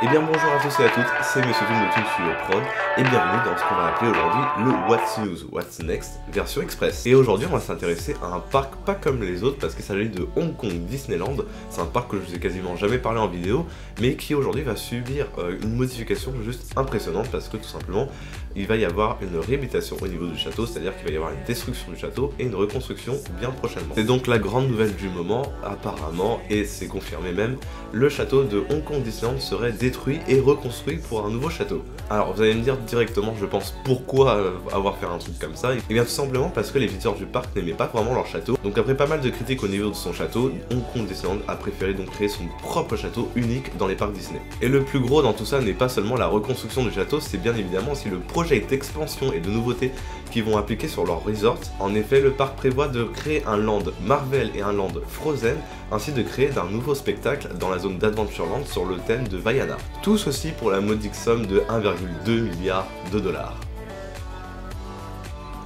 Eh bien bonjour à tous et à toutes, c'est Monsieur Toon de Toon Studio Prod et bienvenue dans ce qu'on va appeler aujourd'hui le What's News, What's Next version express. Et aujourd'hui on va s'intéresser à un parc pas comme les autres parce qu'il s'agit de Hong Kong Disneyland. C'est un parc que je vous ai quasiment jamais parlé en vidéo mais qui aujourd'hui va subir une modification juste impressionnante parce que tout simplement il va y avoir une réhabilitation au niveau du château, c'est-à-dire qu'il va y avoir une destruction du château et une reconstruction bien prochainement. C'est donc la grande nouvelle du moment apparemment et c'est confirmé même, le château de Hong Kong Disneyland serait détruit et reconstruit pour un nouveau château. Alors vous allez me dire directement je pense pourquoi avoir fait un truc comme ça, et bien tout simplement parce que les visiteurs du parc n'aimaient pas vraiment leur château. Donc après pas mal de critiques au niveau de son château, Hong Kong Disneyland a préféré donc créer son propre château unique dans les parcs Disney. Et le plus gros dans tout ça n'est pas seulement la reconstruction du château, c'est bien évidemment aussi le projet d'expansion et de nouveautés qui vont appliquer sur leur resort. En effet, le parc prévoit de créer un land Marvel et un land Frozen, ainsi de créer d'un nouveau spectacle dans la zone d'Adventureland sur le thème de Vaiana. Tout ceci pour la modique somme de 1,2 milliard de dollars.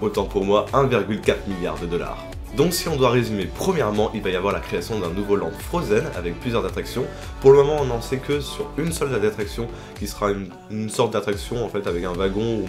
Autant pour moi, 1,4 milliard de dollars. Donc si on doit résumer, premièrement, il va y avoir la création d'un nouveau land Frozen avec plusieurs attractions. Pour le moment, on n'en sait que sur une seule d'attraction qui sera une sorte d'attraction en fait avec un wagon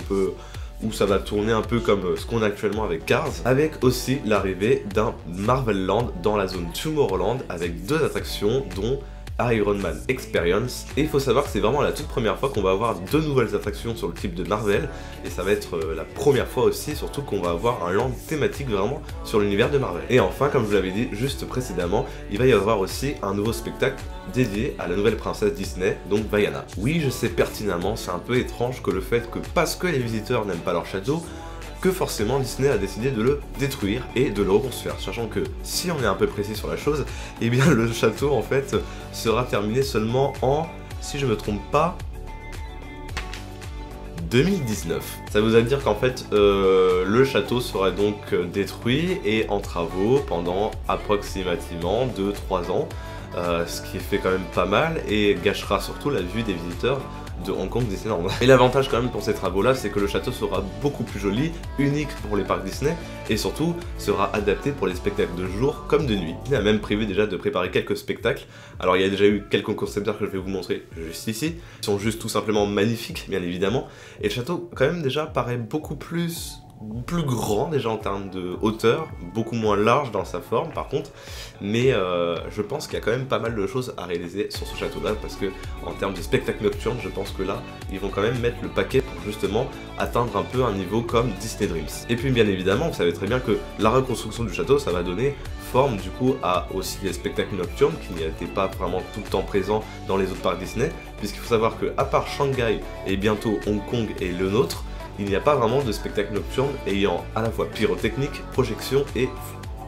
où ça va tourner un peu comme ce qu'on a actuellement avec Cars, avec aussi l'arrivée d'un Marvel Land dans la zone Tomorrowland avec deux attractions dont Iron Man Experience. Et il faut savoir que c'est vraiment la toute première fois qu'on va avoir deux nouvelles attractions sur le type de Marvel, et ça va être la première fois aussi surtout qu'on va avoir un land thématique vraiment sur l'univers de Marvel. Et enfin, comme je vous l'avais dit juste précédemment, il va y avoir aussi un nouveau spectacle dédié à la nouvelle princesse Disney, donc Vaiana. Oui, je sais pertinemment, c'est un peu étrange que le fait que parce que les visiteurs n'aiment pas leur château, que forcément Disney a décidé de le détruire et de le reconstruire, sachant que si on est un peu précis sur la chose, eh bien le château en fait sera terminé seulement en, si je me trompe pas, 2019. Ça veut dire qu'en fait le château sera donc détruit et en travaux pendant approximativement 2-3 ans, ce qui fait quand même pas mal et gâchera surtout la vue des visiteurs de Hong Kong Disneyland. Et l'avantage quand même pour ces travaux là, c'est que le château sera beaucoup plus joli, unique pour les parcs Disney, et surtout sera adapté pour les spectacles de jour comme de nuit. Il a même prévu déjà de préparer quelques spectacles. Alors il y a déjà eu quelques concept art que je vais vous montrer juste ici, ils sont juste tout simplement magnifiques bien évidemment, et le château quand même déjà paraît beaucoup plus grand déjà en termes de hauteur, beaucoup moins large dans sa forme par contre, mais je pense qu'il y a quand même pas mal de choses à réaliser sur ce château là parce que en termes de spectacle nocturne, je pense que là ils vont quand même mettre le paquet pour justement atteindre un peu un niveau comme Disney Dreams. Et puis bien évidemment vous savez très bien que la reconstruction du château ça va donner forme du coup à aussi les spectacles nocturnes qui n'étaient pas vraiment tout le temps présents dans les autres parcs Disney, puisqu'il faut savoir que à part Shanghai et bientôt Hong Kong et le nôtre, il n'y a pas vraiment de spectacle nocturne ayant à la fois pyrotechnique, projection et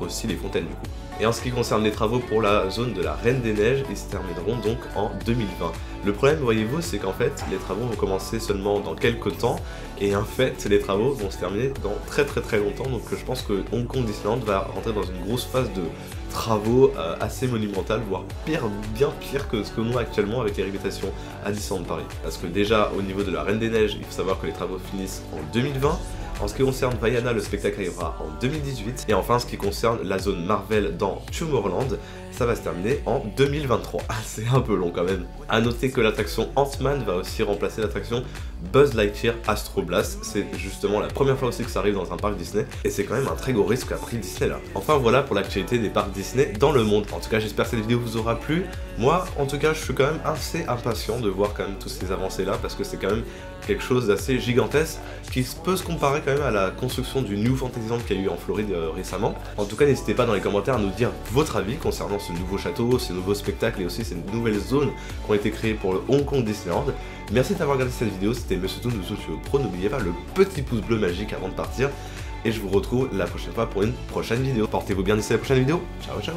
aussi les fontaines du coup. Et en ce qui concerne les travaux pour la zone de la Reine des Neiges, ils se termineront donc en 2020. Le problème, voyez-vous, c'est qu'en fait, les travaux vont commencer seulement dans quelques temps, et en fait, les travaux vont se terminer dans très longtemps, donc je pense que Hong Kong Disneyland va rentrer dans une grosse phase de travaux assez monumentales, voire bien pire que ce que nous actuellement avec les réhabilitations à Disneyland Paris. Parce que déjà, au niveau de la Reine des Neiges, il faut savoir que les travaux finissent en 2020, en ce qui concerne Vaiana, le spectacle arrivera en 2018. Et enfin, en ce qui concerne la zone Marvel dans Tomorrowland, ça va se terminer en 2023. C'est un peu long quand même. A noter que l'attraction Ant-Man va aussi remplacer l'attraction Buzz Lightyear Astro Blast. C'est justement la première fois aussi que ça arrive dans un parc Disney. Et c'est quand même un très gros risque qu'a pris Disney là. Enfin voilà pour l'actualité des parcs Disney dans le monde. En tout cas, j'espère que cette vidéo vous aura plu. Moi, en tout cas, je suis quand même assez impatient de voir quand même toutes ces avancées là. Parce que c'est quand même quelque chose d'assez gigantesque qui peut se comparer quand même à la construction du New Fantasyland qu'il y a eu en Floride récemment. En tout cas, n'hésitez pas dans les commentaires à nous dire votre avis concernant ce nouveau château, ces nouveaux spectacles et aussi ces nouvelles zones qui ont été créées pour le Hong Kong Disneyland. Merci d'avoir regardé cette vidéo, c'était Monsieur Toon de Toon Studio Pro. N'oubliez pas le petit pouce bleu magique avant de partir. Et je vous retrouve la prochaine fois pour une prochaine vidéo. Portez-vous bien d'ici la prochaine vidéo. Ciao ciao.